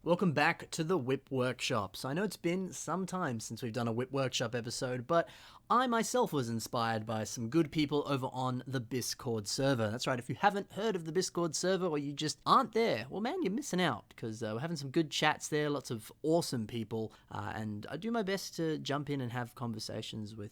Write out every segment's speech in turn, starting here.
Welcome back to the WIP Workshop. So I know it's been some time since we've done a WIP Workshop episode, but I myself was inspired by some good people over on the Discord server. That's right, if you haven't heard of the Discord server or you just aren't there, well man, you're missing out, because we're having some good chats there, lots of awesome people, and I do my best to jump in and have conversations with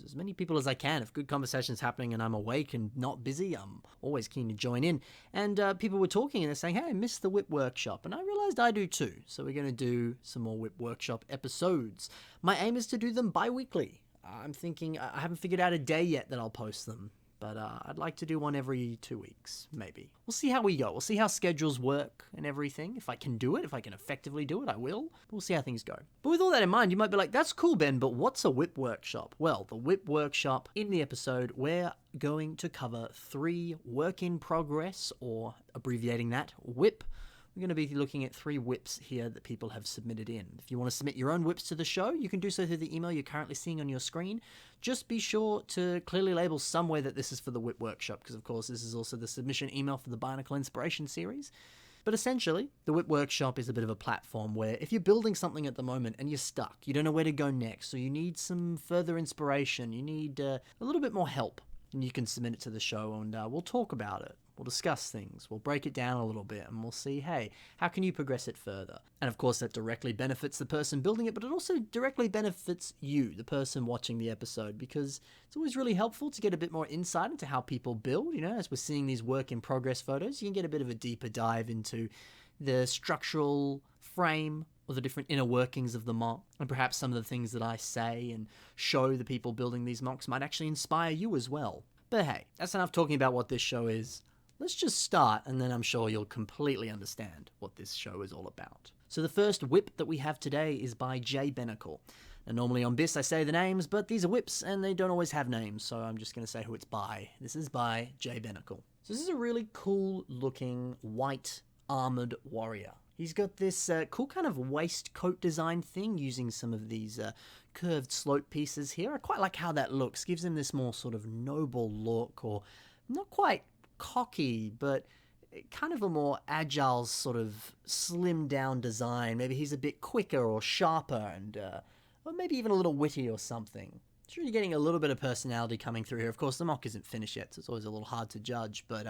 as many people as I can. If good conversation's happening and I'm awake and not busy, I'm always keen to join in. And people were talking and they're saying, hey, I missed the WIP Workshop, and I realized I do too. So we're going to do some more WIP Workshop episodes. My aim is to do them bi-weekly. I'm thinking, I haven't figured out a day yet that I'll post them, but I'd like to do one every 2 weeks, maybe. We'll see how we go. We'll see how schedules work and everything. If I can do it, if I can effectively do it, I will. We'll see how things go. But with all that in mind, you might be like, that's cool, Ben, but what's a WIP Workshop? Well, the WIP Workshop, in the episode, we're going to cover 3 work in progress, or abbreviating that, WIP. We're going to be looking at 3 WIPs here that people have submitted in. If you want to submit your own WIPs to the show, you can do so through the email you're currently seeing on your screen. Just be sure to clearly label somewhere that this is for the WIP Workshop, because of course this is also the submission email for the Bionicle Inspiration series. But essentially, the WIP Workshop is a bit of a platform where if you're building something at the moment and you're stuck, you don't know where to go next, or you need some further inspiration, you need a little bit more help, and you can submit it to the show and we'll talk about it. We'll discuss things, we'll break it down a little bit, and we'll see, hey, how can you progress it further? And of course, that directly benefits the person building it, but it also directly benefits you, the person watching the episode, because it's always really helpful to get a bit more insight into how people build. You know, as we're seeing these work in progress photos, you can get a bit of a deeper dive into the structural frame or the different inner workings of the MOC, and perhaps some of the things that I say and show the people building these MOCs might actually inspire you as well. But hey, that's enough talking about what this show is. Let's just start, and then I'm sure you'll completely understand what this show is all about. So the first WIP that we have today is by Bionicle. And normally on BIS I say the names, but these are WIPs and they don't always have names, so I'm just going to say who it's by. This is by Bionicle. So this is a really cool looking white armored warrior. He's got this cool kind of waistcoat design thing using some of these curved slope pieces here. I quite like how that looks. Gives him this more sort of noble look, or not quite cocky, but kind of a more agile sort of slimmed down design. Maybe he's a bit quicker or sharper, and or maybe even a little witty or something. Sure, you're getting a little bit of personality coming through here. Of course, the MOC isn't finished yet, so it's always a little hard to judge, but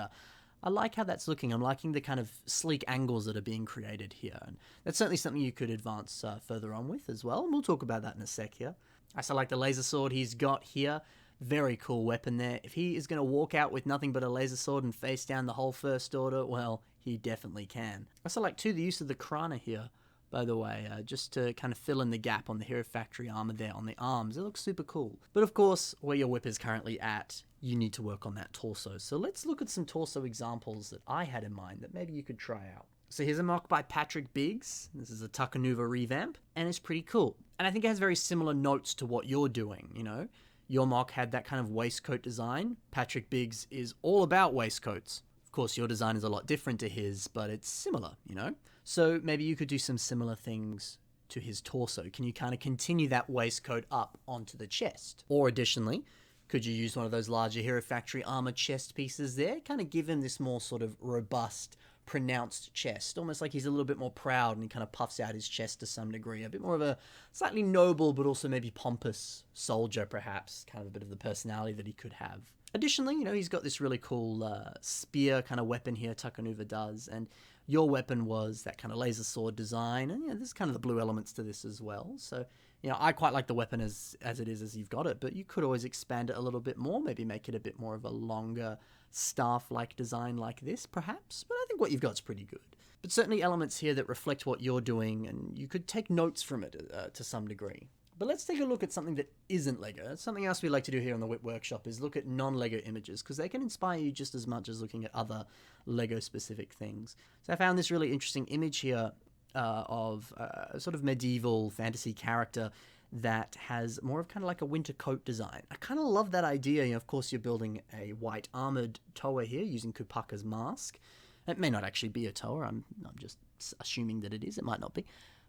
I like how that's looking. I'm liking the kind of sleek angles that are being created here, and that's certainly something you could advance further on with as well, and we'll talk about that in a sec here. I also like the laser sword he's got here. Very cool weapon there. If he is going to walk out with nothing but a laser sword and face down the whole First Order, well, he definitely can. I also like, too, the use of the Krana here, by the way, just to kind of fill in the gap on the Hero Factory armor there on the arms. It looks super cool. But of course, where your WIP is currently at, you need to work on that torso. So let's look at some torso examples that I had in mind that maybe you could try out. So here's a MOC by Patrick Biggs. This is a Tuckanuva revamp, and it's pretty cool. And I think it has very similar notes to what you're doing, you know? Your MOC had that kind of waistcoat design. Patrick Biggs is all about waistcoats. Of course, your design is a lot different to his, but it's similar, you know? So maybe you could do some similar things to his torso. Can you kind of continue that waistcoat up onto the chest? Or additionally, could you use one of those larger Hero Factory armor chest pieces there? Kind of give him this more sort of robust, pronounced chest, almost like he's a little bit more proud and he kind of puffs out his chest to some degree. A bit more of a slightly noble, but also maybe pompous soldier, perhaps. Kind of a bit of the personality that he could have. Additionally, you know, he's got this really cool spear kind of weapon here, Tuckanuva does, and your weapon was that kind of laser sword design, and, you know, there's kind of the blue elements to this as well. So, you know, I quite like the weapon as it is, as you've got it, but you could always expand it a little bit more, maybe make it a bit more of a longer staff-like design like this, perhaps, but I think what you've got is pretty good. But certainly elements here that reflect what you're doing, and you could take notes from it to some degree. But let's take a look at something that isn't LEGO. Something else we like to do here on the WIP Workshop is look at non-LEGO images, because they can inspire you just as much as looking at other LEGO-specific things. So I found this really interesting image here of a sort of medieval fantasy character that has more of kind of like a winter coat design. I kind of love that idea. You know, of course, you're building a white armored Toa here using Kupaka's mask. It may not actually be a Toa. I'm just assuming that it is. It might not be.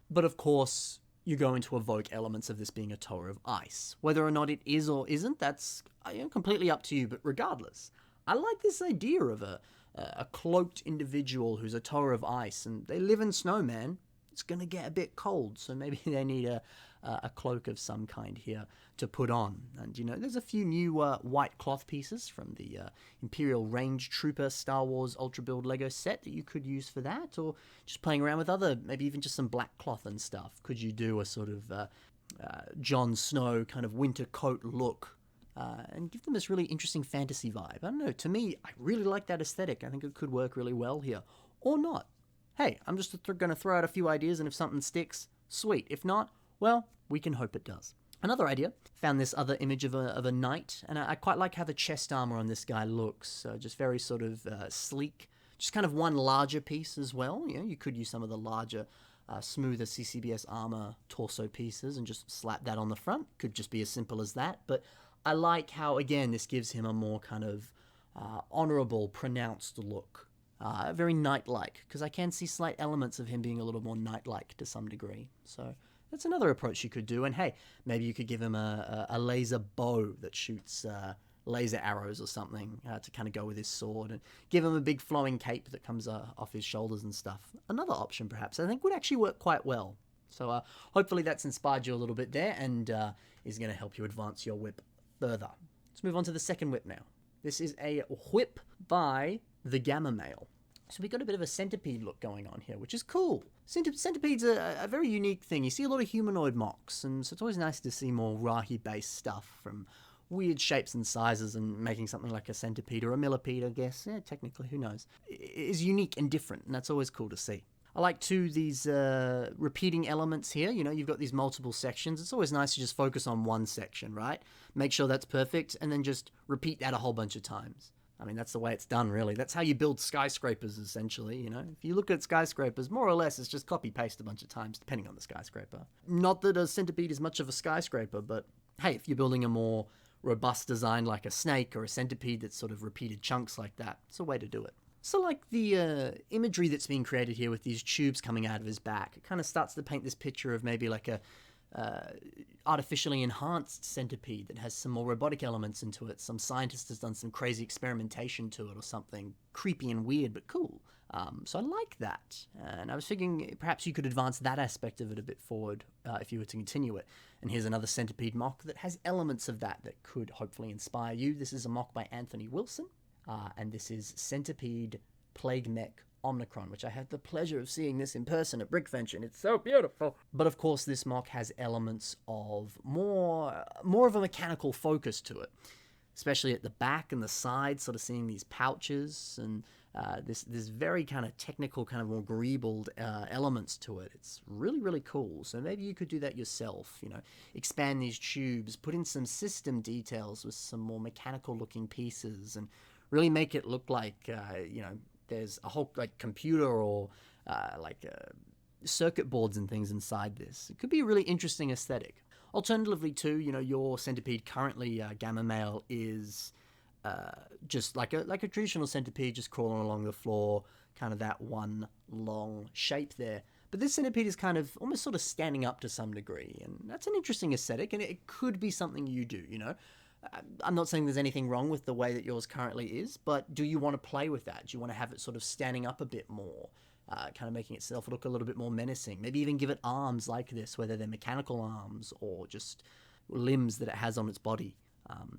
But of course, you're going to evoke elements of this being a Toa of ice. Whether or not it is or isn't, that's completely up to you. But regardless, I like this idea of a cloaked individual who's a Toa of ice, and they live in snow, man. it's going to get a bit cold, so maybe they need a cloak of some kind here to put on. And, there's a few new white cloth pieces from the Imperial Range Trooper Star Wars Ultra Build Lego set that you could use for that, or just playing around with other, maybe even just some black cloth and stuff. Could you do a sort of Jon Snow kind of winter coat look and give them this really interesting fantasy vibe? I don't know, to me, I really like that aesthetic. I think it could work really well here. Or not. Hey, I'm just going to throw out a few ideas, and if something sticks, sweet. If not, well, we can hope it does. Another idea, found this other image of a knight, and I quite like how the chest armor on this guy looks. Just very sort of sleek. Just kind of one larger piece as well. You could use some of the larger, smoother CCBS armor torso pieces and just slap that on the front. Could just be as simple as that. But I like how, again, this gives him a more kind of honorable, pronounced look. Very knight-like, because I can see slight elements of him being a little more knight-like to some degree. So that's another approach you could do. And hey, maybe you could give him a laser bow that shoots laser arrows or something to kind of go with his sword, and give him a big flowing cape that comes off his shoulders and stuff. Another option, perhaps, I think would actually work quite well. So hopefully that's inspired you a little bit there, and is going to help you advance your whip further. Let's move on to the second whip now. This is a whip by the Gamma Male. So we got a bit of a centipede look going on here, which is cool. Centipede's a very unique thing. You see a lot of humanoid MOCs, and so it's always nice to see more Rahi-based stuff from weird shapes and sizes, and making something like a centipede or a millipede, I guess. Yeah, technically, who knows? Is unique and different, and that's always cool to see. I like, too, these repeating elements here. You've got these multiple sections. It's always nice to just focus on one section, right? Make sure that's perfect, and then just repeat that a whole bunch of times. I mean, that's the way it's done, really. That's how you build skyscrapers, essentially, If you look at skyscrapers, more or less, it's just copy-paste a bunch of times, depending on the skyscraper. Not that a centipede is much of a skyscraper, but hey, if you're building a more robust design like a snake or a centipede that's sort of repeated chunks like that, it's a way to do it. So like the imagery that's being created here with these tubes coming out of his back, it kind of starts to paint this picture of maybe like a artificially enhanced centipede that has some more robotic elements into it. Some scientist has done some crazy experimentation to it or something creepy and weird but cool. So I like that, and I was thinking perhaps you could advance that aspect of it a bit forward if you were to continue it. And here's another centipede mock that has elements of that could hopefully inspire you. This is a mock by Anthony Wilson, and this is Centipede Plague Mech Omnicron, which I had the pleasure of seeing this in person at Brickventure, and it's so beautiful. But of course, this mock has elements of more of a mechanical focus to it, especially at the back and the side, sort of seeing these pouches and this very kind of technical, kind of more greebled elements to it. It's really, really cool. So maybe you could do that yourself, expand these tubes, put in some system details with some more mechanical looking pieces, and really make it look like, there's a whole computer or circuit boards and things inside this. It could be a really interesting aesthetic. Alternatively, too, your centipede currently, Gamma Male, is just like a traditional centipede, just crawling along the floor, kind of that one long shape there. But this centipede is kind of almost sort of standing up to some degree, and that's an interesting aesthetic, and it could be something you do, I'm not saying there's anything wrong with the way that yours currently is, but do you want to play with that? Do you want to have it sort of standing up a bit more, kind of making itself look a little bit more menacing? Maybe even give it arms like this, whether they're mechanical arms or just limbs that it has on its body.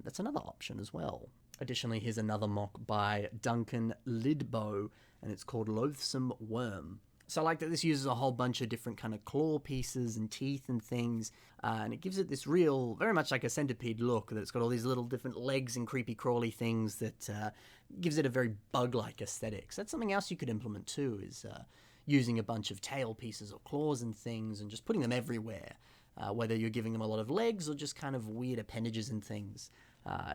That's another option as well. Additionally, here's another mock by Duncan Lidbow, and it's called Loathsome Worm. So I like that this uses a whole bunch of different kind of claw pieces and teeth and things, and it gives it this real, very much like a centipede look, that it's got all these little different legs and creepy crawly things that gives it a very bug-like aesthetic. So that's something else you could implement too, is using a bunch of tail pieces or claws and things and just putting them everywhere, whether you're giving them a lot of legs or just kind of weird appendages and things.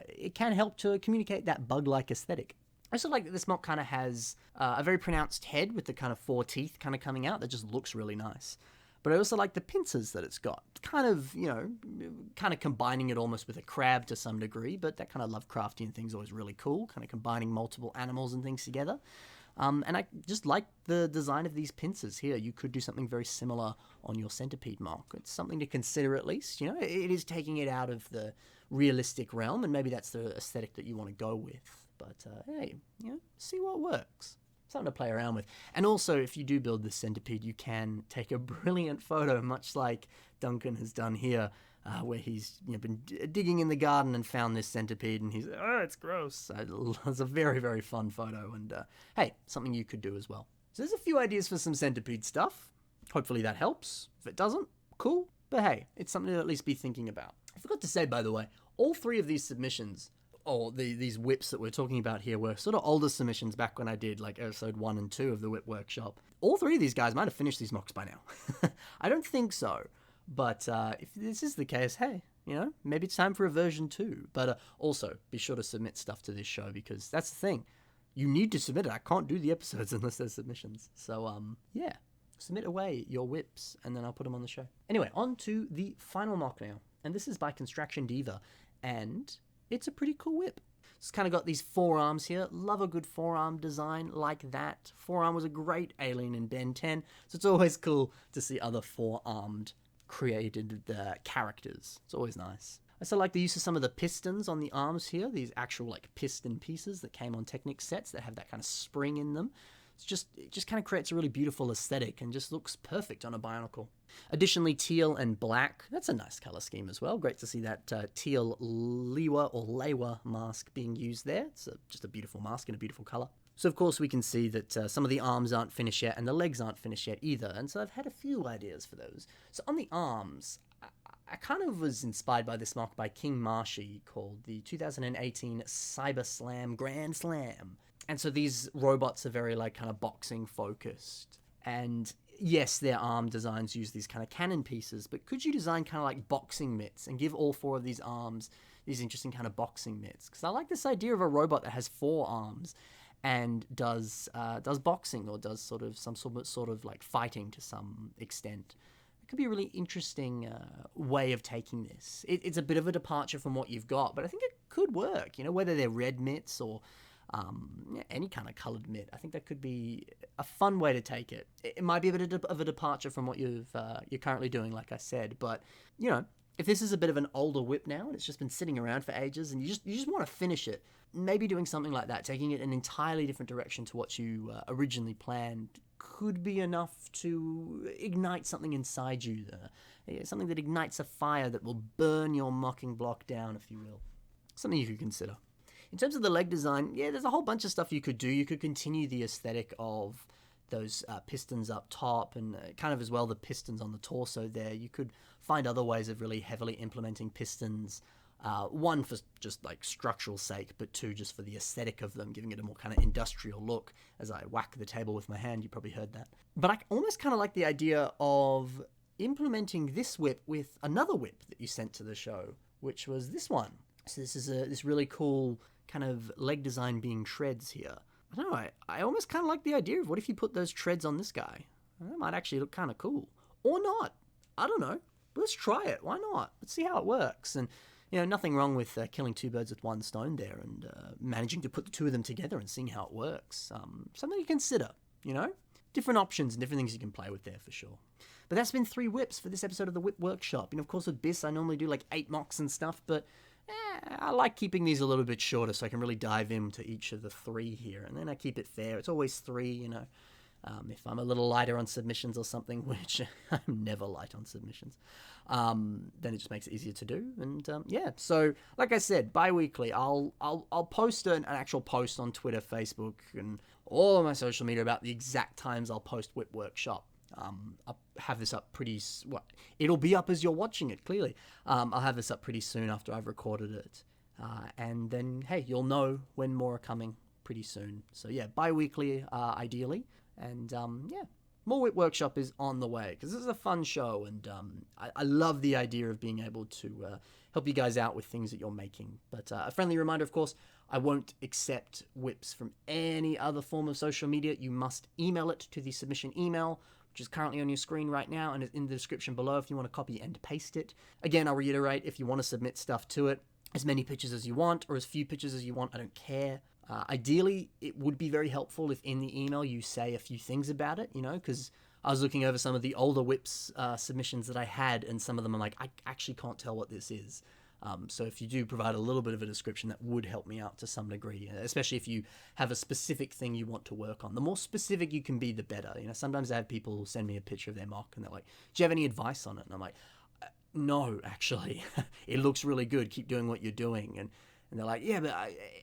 It can help to communicate that bug-like aesthetic. I also like that this mock kind of has a very pronounced head with the kind of 4 teeth kind of coming out that just looks really nice. But I also like the pincers that it's got. Kind of, kind of combining it almost with a crab to some degree, but that kind of Lovecraftian thing's always really cool, kind of combining multiple animals and things together. And I just like the design of these pincers here. You could do something very similar on your centipede mock. It's something to consider at least. It is taking it out of the realistic realm, and maybe that's the aesthetic that you want to go with. But hey, see what works. something to play around with. And also, if you do build this centipede, you can take a brilliant photo, much like Duncan has done here, where he's been digging in the garden and found this centipede, and he's, oh, it's gross. It's a very, very fun photo, and hey, something you could do as well. So there's a few ideas for some centipede stuff. Hopefully that helps. If it doesn't, cool. But hey, it's something to at least be thinking about. I forgot to say, by the way, all three of these submissions, or these WIPs that we're talking about here, were sort of older submissions back when I did like episode 1 and 2 of the WIP Workshop. All three of these guys might have finished these MOCs by now. I don't think so. But if this is the case, hey, maybe it's time for a version 2. But also, be sure to submit stuff to this show, because that's the thing. You need to submit it. I can't do the episodes unless there's submissions. So, yeah. Submit away your WIPs, and then I'll put them on the show. Anyway, on to the final MOC now. And this is by Construction Diva. And it's a pretty cool WIP. It's kind of got these forearms here. Love a good forearm design like that. Forearm was a great alien in Ben 10. So it's always cool to see other four-armed created characters. It's always nice. I also like the use of some of the pistons on the arms here, these actual like piston pieces that came on Technic sets that have that kind of spring in them. It just kind of creates a really beautiful aesthetic and just looks perfect on a Bionicle. Additionally, teal and black, that's a nice color scheme as well. Great to see that teal Lewa mask being used there. It's just a beautiful mask in a beautiful color. So of course we can see that some of the arms aren't finished yet and the legs aren't finished yet either, and so I've had a few ideas for those. So on the arms, I kind of was inspired by this MOC by King Marshy called the 2018 Cyber Slam Grand Slam. And so these robots are very like kind of boxing focused. And yes, their arm designs use these kind of cannon pieces, but could you design kind of like boxing mitts and give all 4 of these arms these interesting kind of boxing mitts? Because I like this idea of a robot that has 4 arms and does boxing or does sort of some sort of like fighting to some extent. It could be a really interesting way of taking this. It's a bit of a departure from what you've got, but I think it could work. Whether they're red mitts or any kind of colored mitt, I think that could be a fun way to take it. It might be a bit of a departure from what you're currently doing, like I said, but if this is a bit of an older WIP now and it's just been sitting around for ages and you just want to finish it, maybe doing something like that, taking it an entirely different direction to what you originally planned, could be enough to ignite something inside you there. Something that ignites a fire that will burn your mocking block down, if you will. Something you could consider. In terms of the leg design, yeah, there's a whole bunch of stuff you could do. You could continue the aesthetic of those pistons up top and kind of as well the pistons on the torso there. You could find other ways of really heavily implementing pistons. 1 for just like structural sake, but 2 just for the aesthetic of them, giving it a more kind of industrial look. As I whack the table with my hand, you probably heard that. But I almost kind of like the idea of implementing this WIP with another WIP that you sent to the show, which was this one. So this is this really cool kind of leg design being treads here. I don't know, I almost kind of like the idea of what if you put those treads on this guy? That might actually look kind of cool. Or not. I don't know. Let's try it. Why not? Let's see how it works. And, nothing wrong with killing 2 birds with 1 stone there and managing to put the 2 of them together and seeing how it works. Something to consider, Different options and different things you can play with there for sure. But that's been 3 WIPs for this episode of the WIP Workshop. Of course, with BIS, I normally do like 8 MOCs and stuff, but I like keeping these a little bit shorter so I can really dive into each of the 3 here. And then I keep it fair. It's always 3, if I'm a little lighter on submissions or something, which I'm never light on submissions, then it just makes it easier to do. And yeah, so like I said, bi-weekly, I'll post an actual post on Twitter, Facebook, and all of my social media about the exact times I'll post WIP Workshop. I'll have this up it'll be up as you're watching it, clearly. I'll have this up pretty soon after I've recorded it. And then, hey, you'll know when more are coming pretty soon. So yeah, bi-weekly, ideally. And yeah, more WIP Workshop is on the way, because this is a fun show, and I love the idea of being able to help you guys out with things that you're making. But a friendly reminder, of course, I won't accept WIPs from any other form of social media. You must email it to the submission email, which is currently on your screen right now and is in the description below if you want to copy and paste it. Again, I'll reiterate, if you want to submit stuff to it, as many pictures as you want or as few pictures as you want, I don't care. Ideally, it would be very helpful if in the email you say a few things about it, because I was looking over some of the older WIPs submissions that I had, and some of them I'm like, I actually can't tell what this is. So if you do provide a little bit of a description, that would help me out to some degree, especially if you have a specific thing you want to work on. The more specific you can be, the better. Sometimes I have people send me a picture of their mock and they're like, do you have any advice on it? And I'm like, no, actually, it looks really good. Keep doing what you're doing. And they're like, yeah, but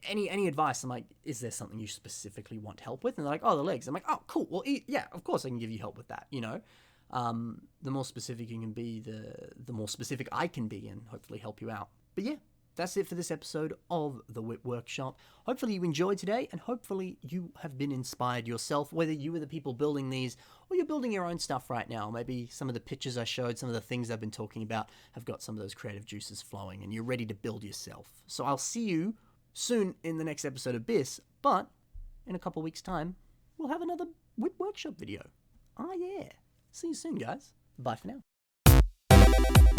any advice? I'm like, is there something you specifically want help with? And they're like, oh, the legs. I'm like, oh, cool. Well, yeah, of course I can give you help with that, The more specific you can be, the more specific I can be and hopefully help you out. But yeah, that's it for this episode of the WIP Workshop. Hopefully you enjoyed today, and hopefully you have been inspired yourself, whether you were the people building these or you're building your own stuff right now. Maybe some of the pictures I showed, some of the things I've been talking about have got some of those creative juices flowing and you're ready to build yourself. So I'll see you soon in the next episode of Biss, but in a couple weeks' time, we'll have another WIP Workshop video. Oh yeah. See you soon, guys. Bye for now.